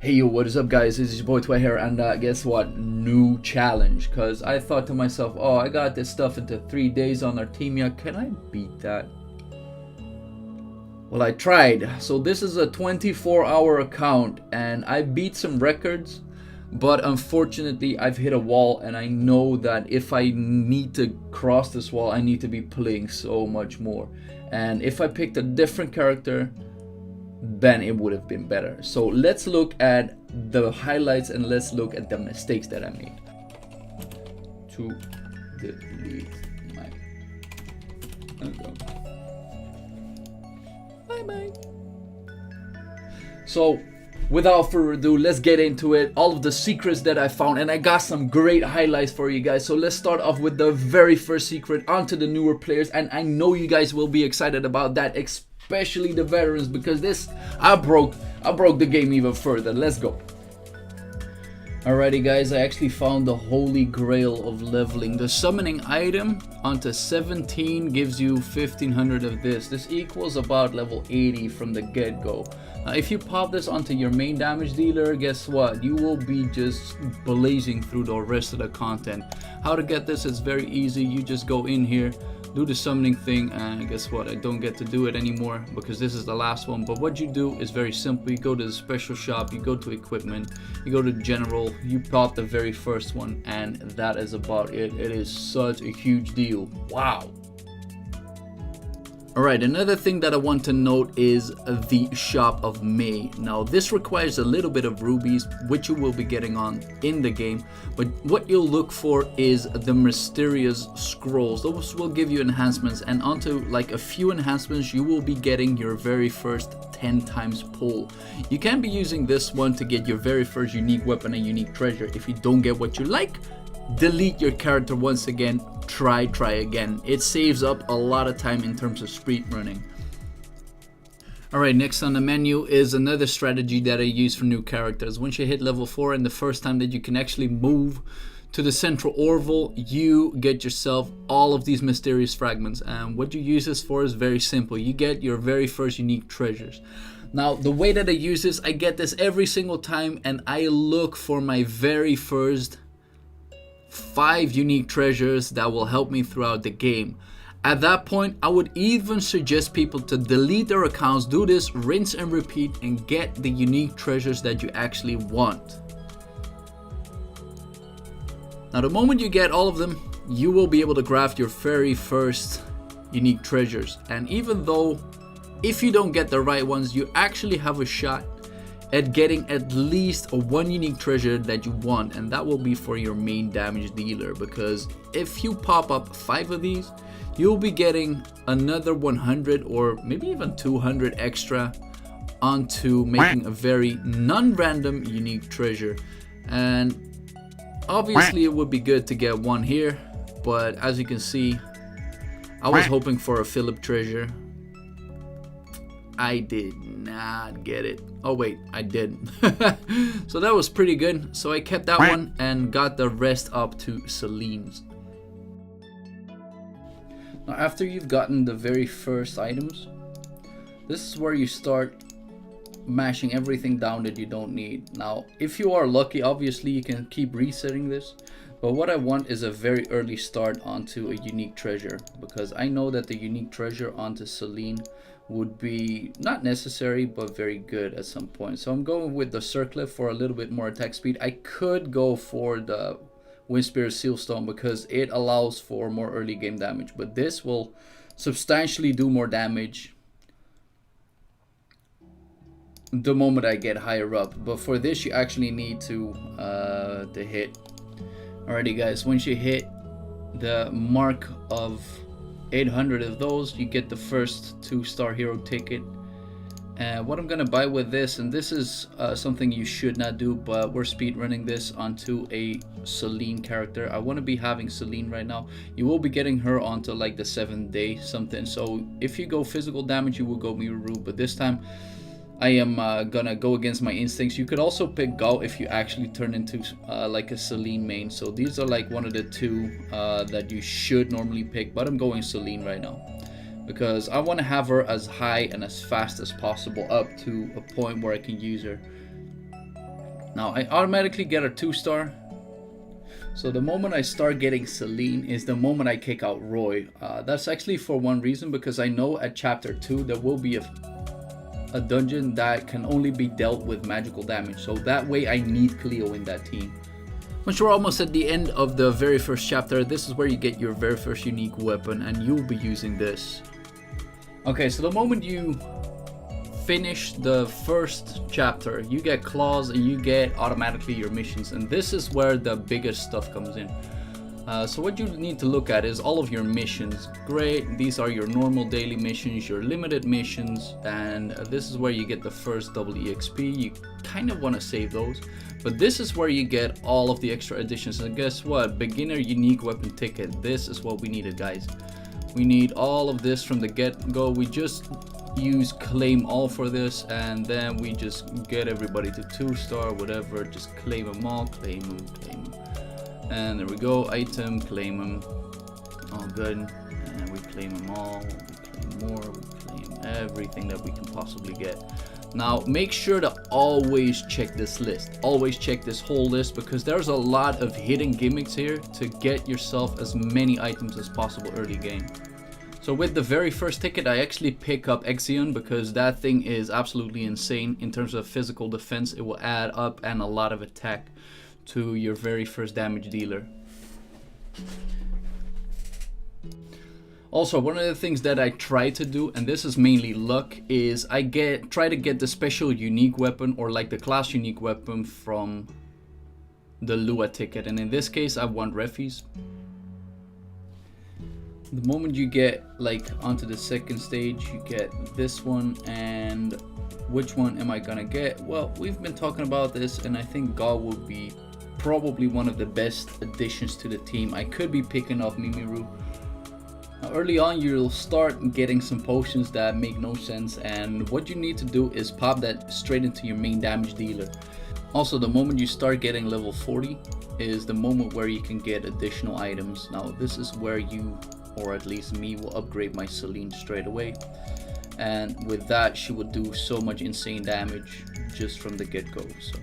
Hey yo, what is up guys, this is your boy Twa here, and guess what, new challenge, because I thought to myself, oh, I got this stuff into 3 days on Artemia, can I beat that? Well, I tried. So this is a 24-hour account and I beat some records, but unfortunately I've hit a wall, and I know that if I need to cross this wall I need to be playing so much more, and if I picked a different character then it would have been better. So let's look at the highlights and let's look at the mistakes that I made. To delete my bye. So without further ado, let's get into it. All of the secrets that I found, and I got some great highlights for you guys. So let's start off with the very first secret onto the newer players, and I know you guys will be excited about that, especially the veterans, because this I broke the game even further. Let's go. Alrighty guys, I actually found the holy grail of leveling. The summoning item onto 17 gives you 1500 of this. This equals about level 80 from the get-go. If you pop this onto your main damage dealer, guess what? You will be just blazing through the rest of the content. How to get this is very easy. You just go in here, do the summoning thing, and guess what? I don't get to do it anymore because this is the last one. But what you do is very simple. You go to the special shop, you go to equipment, you go to general, you pop the very first one, and that is about it. It is such a huge deal. Wow. Alright, another thing that I want to note is the Shop of May. Now this requires a little bit of rubies, which you will be getting on in the game, but what you'll look for is the mysterious scrolls. Those will give you enhancements, and onto like a few enhancements you will be getting your very first 10 times pull. You can be using this one to get your very first unique weapon and unique treasure. If you don't get what you like, delete your character once again, try again. It saves up a lot of time in terms of speed running. Alright, next on the menu is another strategy that I use for new characters. Once you hit level 4 and the first time that you can actually move to the central Orville, you get yourself all of these mysterious fragments, and what you use this for is very simple. You get your very first unique treasures. Now the way that I use this, I get this every single time, and I look for my very first 5 unique treasures that will help me throughout the game. At that point, I would even suggest people to delete their accounts, do this, rinse and repeat, and get the unique treasures that you actually want. Now the moment you get all of them, you will be able to craft your very first unique treasures. And even though if you don't get the right ones, you actually have a shot at getting at least one unique treasure that you want, and that will be for your main damage dealer, because if you pop up 5 of these, you'll be getting another 100 or maybe even 200 extra onto making a very non-random unique treasure. And obviously it would be good to get one here, but as you can see, I was hoping for a Phillip treasure. I did not get it. Oh wait, I didn't. So that was pretty good. So I kept that one and got the rest up to Selene's. Now after you've gotten the very first items, this is where you start mashing everything down that you don't need. Now if you are lucky, obviously you can keep resetting this, but what I want is a very early start onto a unique treasure, because I know that the unique treasure onto Selene would be not necessary but very good at some point. So I'm going with the circlet for a little bit more attack speed. I could go for the Windspirit Sealstone because it allows for more early game damage, but this will substantially do more damage the moment I get higher up. But for this you actually need to hit. Alrighty guys, once you hit the mark of 800 of those, you get the first 2-star hero ticket. And what I'm gonna buy with this, and this is something you should not do, but we're speed running this onto a Selene character. I want to be having Selene right now. You will be getting her onto like the 7th day something. So if you go physical damage, you will go Miru, but this time I am gonna go against my instincts. You could also pick Gao if you actually turn into like a Selene main. So these are like one of the 2 that you should normally pick, but I'm going Selene right now because I want to have her as high and as fast as possible up to a point where I can use her. Now I automatically get a 2-star. So the moment I start getting Selene is the moment I kick out Roy. That's actually for one reason, because I know at chapter 2 there will be a dungeon that can only be dealt with magical damage. So that way I need Cleo in that team. Once you're almost at the end of the very first chapter, this is where you get your very first unique weapon, and you'll be using this. Okay, so the moment you finish the first chapter, you get claws and you get automatically your missions, and this is where the biggest stuff comes in. So what you need to look at is all of your missions. Great, these are your normal daily missions, your limited missions, and this is where you get the first double EXP. You kind of want to save those, but this is where you get all of the extra additions. And guess what? Beginner unique weapon ticket. This is what we needed, guys. We need all of this from the get-go. We just use claim all for this, and then we just get everybody to 2-star, whatever. Just claim them all, claim them, claim them. And there we go, item, claim them, all good. And we claim them all, we claim more, we claim everything that we can possibly get. Now make sure to always check this list, always check this whole list, because there's a lot of hidden gimmicks here to get yourself as many items as possible early game. So with the very first ticket, I actually pick up Exion because that thing is absolutely insane in terms of physical defense. It will add up and a lot of attack to your very first damage dealer. Also, one of the things that I try to do, and this is mainly luck, is I try to get the special unique weapon, or like the class unique weapon, from the Lua ticket, and in this case I want Refis. The moment you get like onto the second stage, you get this one, and which one am I gonna get? Well, we've been talking about this, and I think God will be probably one of the best additions to the team. I could be picking up Mimiru. Now, early on you'll start getting some potions that make no sense, and what you need to do is pop that straight into your main damage dealer. Also, the moment you start getting level 40 is the moment where you can get additional items. Now this is where you, or at least me, will upgrade my Selene straight away, and with that she will do so much insane damage just from the get-go. So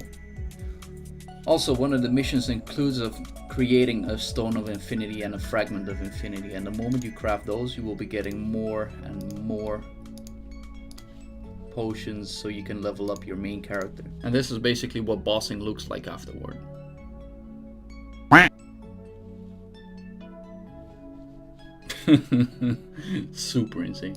also, one of the missions includes of creating a Stone of Infinity and a Fragment of Infinity, and the moment you craft those, you will be getting more and more potions so you can level up your main character. And this is basically what bossing looks like afterward. Super insane.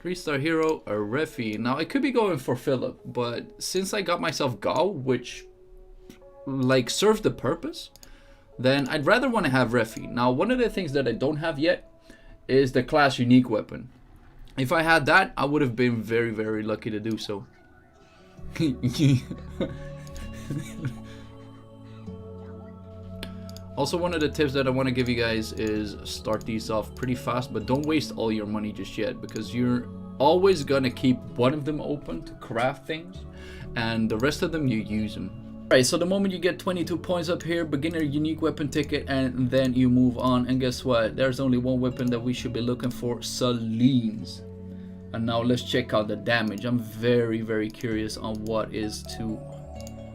Three-star hero, a Refi. Now I could be going for Phillip, but since I got myself Gao, which like served the purpose, then I'd rather want to have Refi. Now one of the things that I don't have yet is the class unique weapon. If I had that, I would have been very, very lucky to do so. Also, one of the tips that I want to give you guys is start these off pretty fast, but don't waste all your money just yet, because you're always gonna keep one of them open to craft things, and the rest of them you use them. Alright, so the moment you get 22 points up here, beginner unique weapon ticket, and then you move on, and guess what? There's only one weapon that we should be looking for, Selene's. And now let's check out the damage. I'm very, very curious on what is to...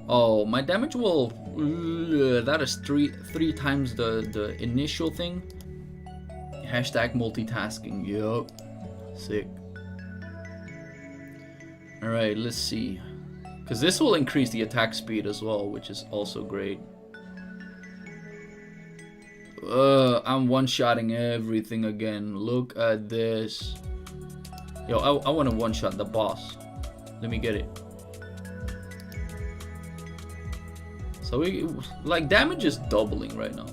Oh, my damage will... that is three times the initial thing. Hashtag multitasking. Yup. Sick. Alright, let's see. Because this will increase the attack speed as well, which is also great. I'm one-shotting everything again. Look at this. Yo, I want to one-shot the boss. Let me get it. So we, like, damage is doubling right now.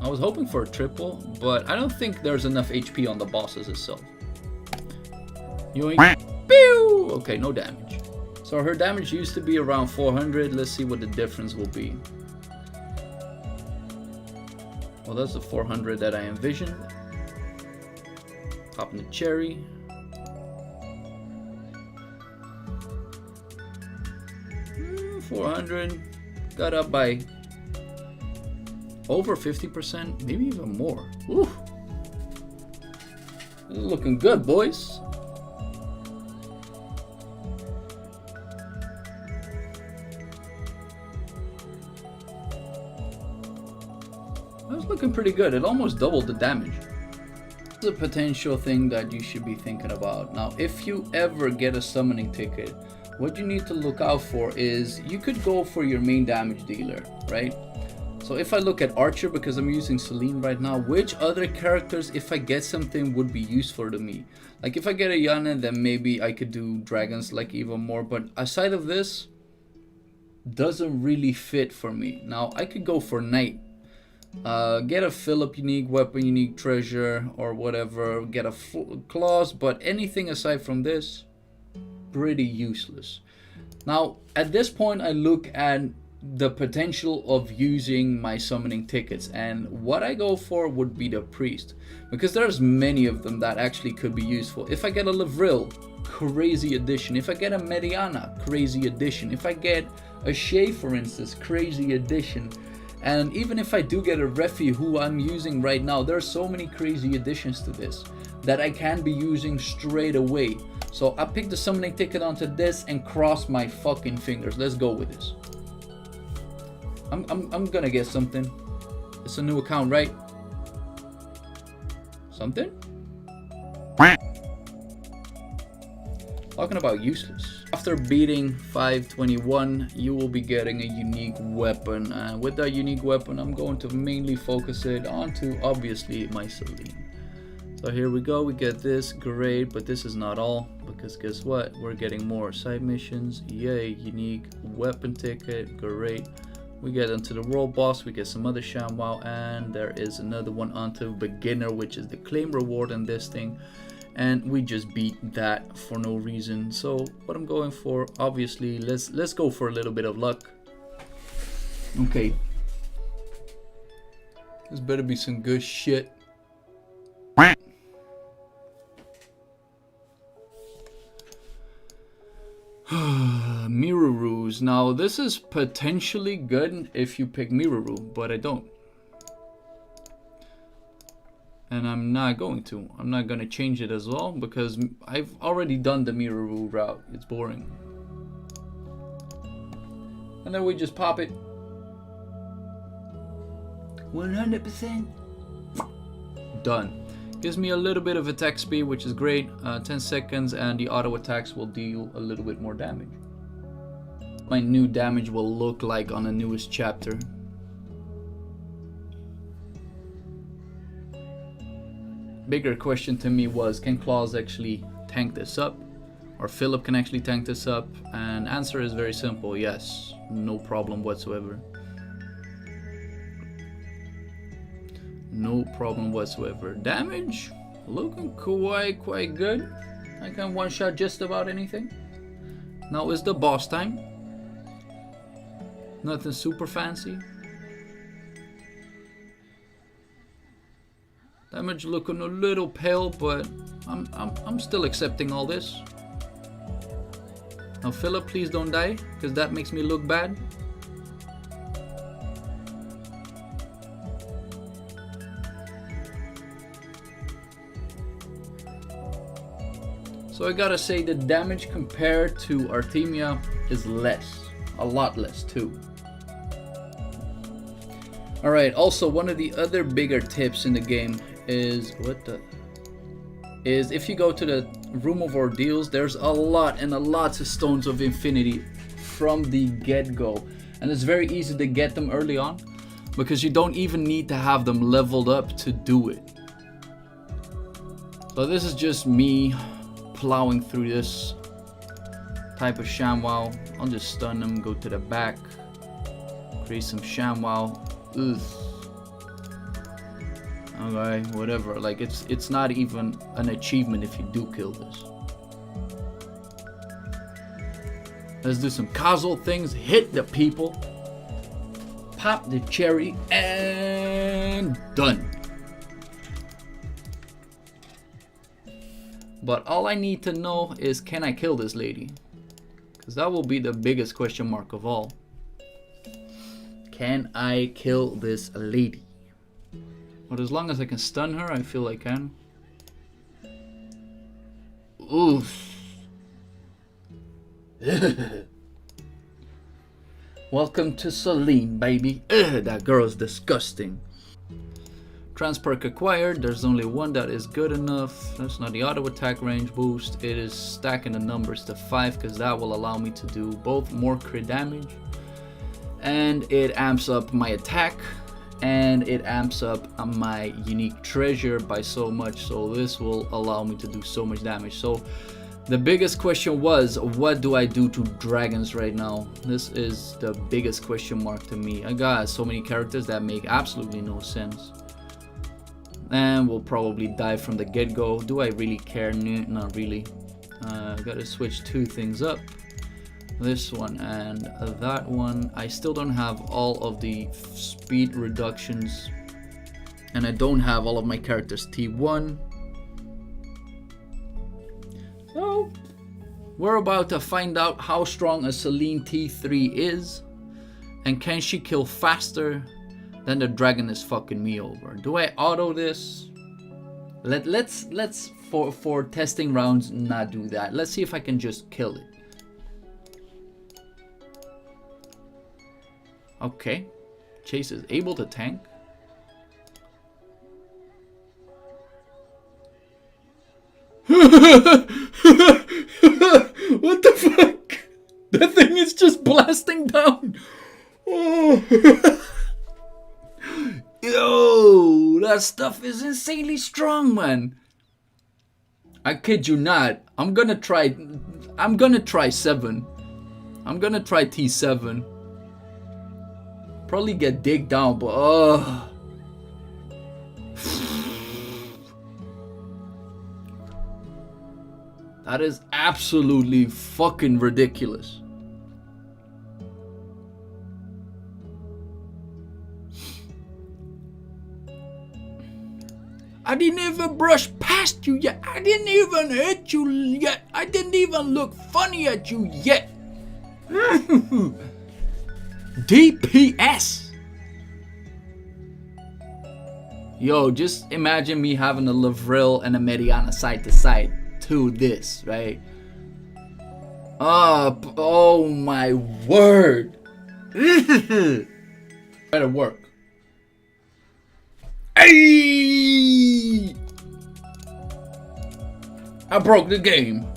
I was hoping for a triple, but I don't think there's enough HP on the bosses itself. Yoink. Pew! Okay, no damage. So her damage used to be around 400. Let's see what the difference will be. Well, that's the 400 that I envisioned. Popping the cherry. $400. got up by over 50%, maybe even more. Ooh. This is looking good, boys. That's looking pretty good. It almost doubled the damage. This is a potential thing that you should be thinking about. Now, if you ever get a summoning ticket, what you need to look out for is you could go for your main damage dealer, right? So if I look at Archer, because I'm using Selene right now, which other characters, if I get something, would be useful to me? Like if I get a Yana, then maybe I could do dragons like even more. But aside of this, doesn't really fit for me. Now I could go for Knight. Get a Phillip unique weapon, unique treasure, or whatever. Get a claws, but anything aside from this, pretty useless. Now at this point, I look at the potential of using my summoning tickets, and what I go for would be the priest, because there's many of them that actually could be useful. If I get a Lavril, crazy addition. If I get a Mediana, crazy addition. If I get a Shay, for instance, crazy addition. And even if I do get a Refi, who I'm using right now, there's so many crazy additions to this that I can be using straight away. So I picked the summoning ticket onto this and cross my fucking fingers. Let's go with this. I'm gonna get something. It's a new account, right? Something? Talking about useless. After beating 521, you will be getting a unique weapon. And with that unique weapon, I'm going to mainly focus it onto, obviously, my Selene. So here we go, we get this, great, but this is not all, because guess what? We're getting more side missions. Yay, unique weapon ticket, great. We get onto the world boss, we get some other ShamWow, and there is another one onto beginner, which is the claim reward in this thing. And we just beat that for no reason. So what I'm going for, obviously, let's go for a little bit of luck. Okay. This better be some good shit. Mirrorus. Now this is potentially good if you pick Mirroru, but I don't. And I'm not going to. I'm not going to change it as well, because I've already done the Mirroru route. It's boring. And then we just pop it. 100%. Done. Gives me a little bit of attack speed, which is great. 10 seconds, and the auto attacks will deal a little bit more damage. My new damage will look like on the newest chapter. Bigger question to me was, can Claus actually tank this up? Or Phillip can actually tank this up? And answer is very simple, yes. No problem whatsoever. No problem whatsoever. Damage looking quite good. I can one shot just about anything. Now is the boss time. Nothing super fancy. Damage looking a little pale, but I'm still accepting all this. Now Phillip, please don't die, because that makes me look bad. So I gotta say the damage compared to Artemia is less. A lot less too. Alright, also one of the other bigger tips in the game is if you go to the Room of Ordeals, there's a lot and lots of Stones of Infinity from the get-go. And it's very easy to get them early on, because you don't even need to have them leveled up to do it. So this is just me plowing through this type of ShamWow. I'll just stun them, go to the back, create some ShamWow. Ugh. Okay, whatever. Like it's not even an achievement if you do kill this. Let's do some casual things. Hit the people. Pop the cherry and done. But all I need to know is, can I kill this lady? Because that will be the biggest question mark of all. Can I kill this lady? But as long as I can stun her, I feel I can. Oof. Welcome to Selene, baby. Ugh, that girl's disgusting. Transperth acquired. There's only one that is good enough. That's not the auto attack range boost. It is stacking the numbers to 5 because that will allow me to do both more crit damage, and it amps up my attack, and it amps up my unique treasure by so much. So this will allow me to do so much damage. So the biggest question was, what do I do to dragons right now? This is the biggest question mark to me. I got so many characters that make absolutely no sense, and will probably die from the get-go. Do I really care? Not really. Gotta switch 2 things up. This one and that one. I still don't have all of the speed reductions, and I don't have all of my characters T1. So we're about to find out how strong a Selene T3 is, and can she kill faster than the dragon is fucking me over. Do I auto this? Let's for testing rounds not do that. Let's see if I can just kill it. Okay, Chase is able to tank. What the fuck? That thing is just blasting down. Oh. Yo, that stuff is insanely strong, man. I kid you not. I'm gonna try 7. I'm gonna try T7. Probably get digged down, but that is absolutely fucking ridiculous. I didn't even brush past you yet. I didn't even hit you yet. I didn't even look funny at you yet. DPS. Yo, just imagine me having a Lavril and a Mediana side to side to this, right? Oh my word. Better work. Ay! I broke the game.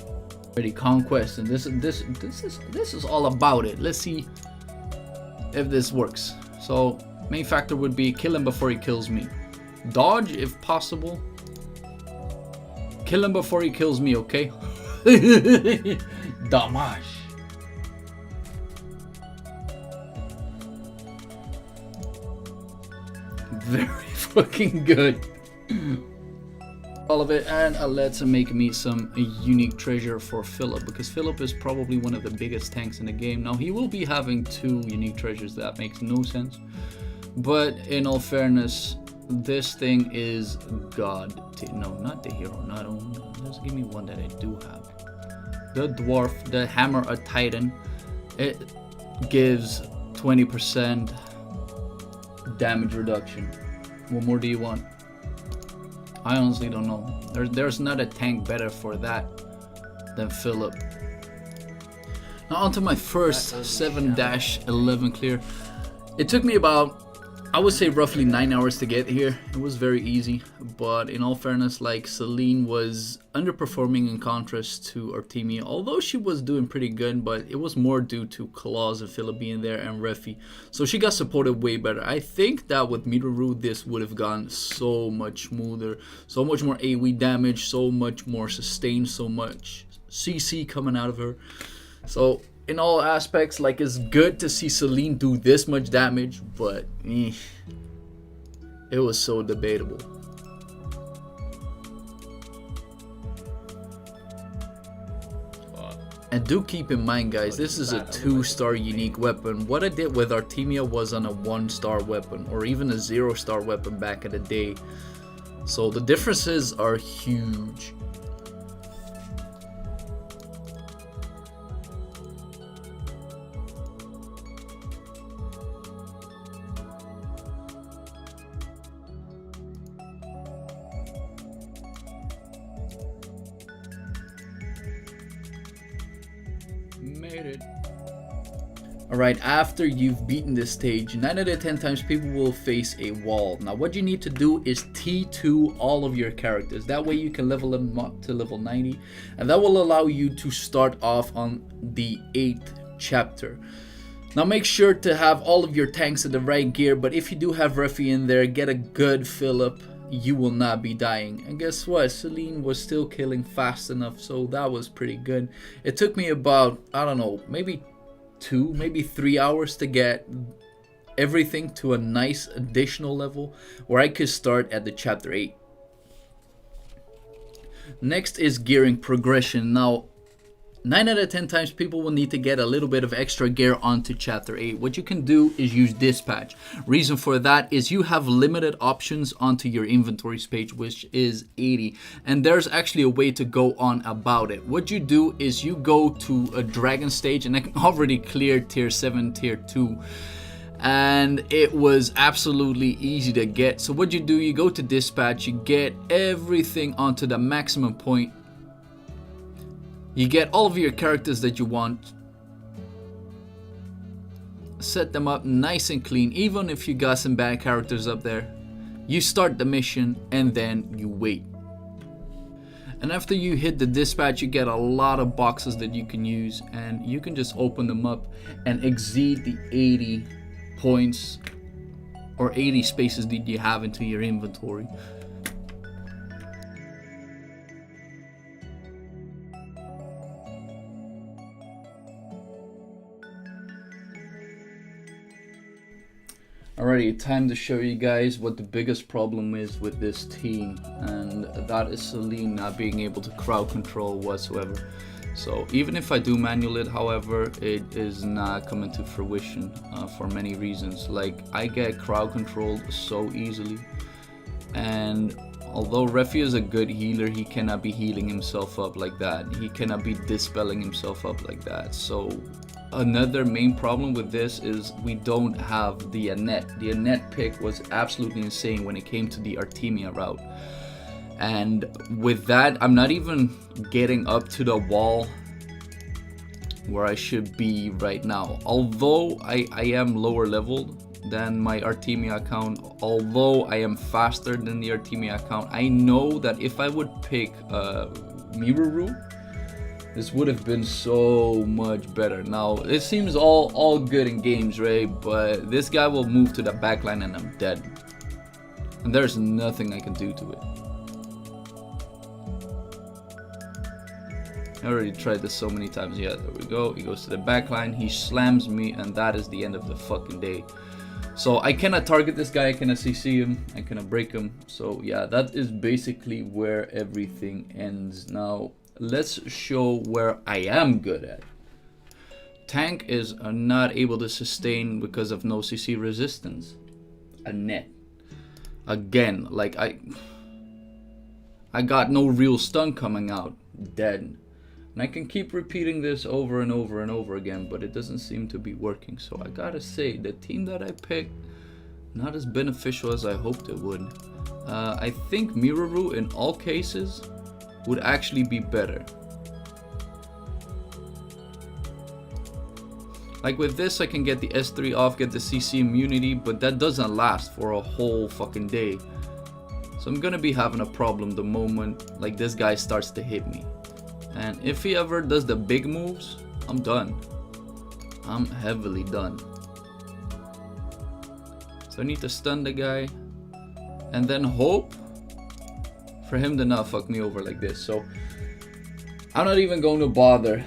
Ready, conquest, and this is all about it. Let's see if this works. So main factor would be kill him before he kills me. Dodge if possible. Kill him before he kills me, okay? Damage. Very fucking good. All of it, and let's make me some unique treasure for Phillip, because Phillip is probably one of the biggest tanks in the game. Now he will be having 2 unique treasures. That makes no sense, but in all fairness, this thing is god. No, not the hero. Not only. Let's give me one that I do have. The dwarf, the hammer of Titan. It gives 20% damage reduction. What more do you want? I honestly don't know. There's not a tank better for that than Phillip. Now onto my first 7-11 clear. It took me about, I would say, roughly 9 hours to get here. It was very easy, but in all fairness, like, Selene was underperforming in contrast to Artemia, although she was doing pretty good, but it was more due to Claus and Phillip being there and Refi. So she got supported way better. I think that with Midoru, this would have gone so much smoother, so much more AoE damage, so much more sustain, so much CC coming out of her. So in all aspects, like, it's good to see Selene do this much damage, but it was so debatable. And do keep in mind, guys, this is a 2-star unique weapon. What I did with Artemia was on a 1-star weapon, or even a 0-star weapon back in the day. So the differences are huge. made it. Alright, after you've beaten this stage, 9 out of 10 times people will face a wall. Now what you need to do is T2 all of your characters. That way you can level them up to level 90. And that will allow you to start off on the 8th chapter. Now make sure to have all of your tanks in the right gear. But if you do have Refi in there, get a good Phillip. You will not be dying. And guess what? Selene was still killing fast enough. So that was pretty good. It took me about, I don't know, maybe 3 hours to get everything to a nice additional level where I could start at the chapter 8. Next is gearing progression. Now 9 out of 10 times people will need to get a little bit of extra gear onto chapter 8. What you can do is use dispatch. Reason for that is you have limited options onto your inventories page, which is 80, and there's actually a way to go on about it. What you do is you go to a dragon stage, and I already cleared tier 7, tier 2, and it was absolutely easy to get. So what you do, you go to dispatch, you get everything onto the maximum point. You get all of your characters that you want, set them up nice and clean, even if you got some bad characters up there. You start the mission and then you wait. And after you hit the dispatch, you get a lot of boxes that you can use, and you can just open them up and exceed the 80 points or 80 spaces that you have into your inventory. Alrighty, time to show you guys what the biggest problem is with this team, and that is Selene not being able to crowd control whatsoever. So even if I do manual it, however, it is not coming to fruition for many reasons. Like, I get crowd controlled so easily, and although Refi is a good healer, he cannot be healing himself up like that. He cannot be dispelling himself up like that. So another main problem with this is we don't have the Annette. The Annette pick was absolutely insane when it came to the Artemia route. And with that, I'm not even getting up to the wall where I should be right now. Although I am lower leveled than my Artemia account, although I am faster than the Artemia account, I know that if I would pick Miruru, this would have been so much better. Now, it seems all good in games, right? But this guy will move to the backline and I'm dead. And there's nothing I can do to it. I already tried this so many times. Yeah, there we go. He goes to the backline, he slams me, and that is the end of the fucking day. So I cannot target this guy, I cannot CC him, I cannot break him. So yeah, that is basically where everything ends. Now, let's show where I am good at. Tank is not able to sustain because of no CC resistance. Annette. Again, like I got no real stun coming out. Dead. And I can keep repeating this over and over and over again, but it doesn't seem to be working. So I gotta say, the team that I picked, not as beneficial as I hoped it would. I think Miruru in all cases would actually be better. Like with this, I can get the S3 off, get the CC immunity, but that doesn't last for a whole fucking day. So I'm gonna be having a problem the moment like this guy starts to hit me. And if he ever does the big moves, I'm done. I'm heavily done. So I need to stun the guy and then hope for him to not fuck me over like this. So I'm not even going to bother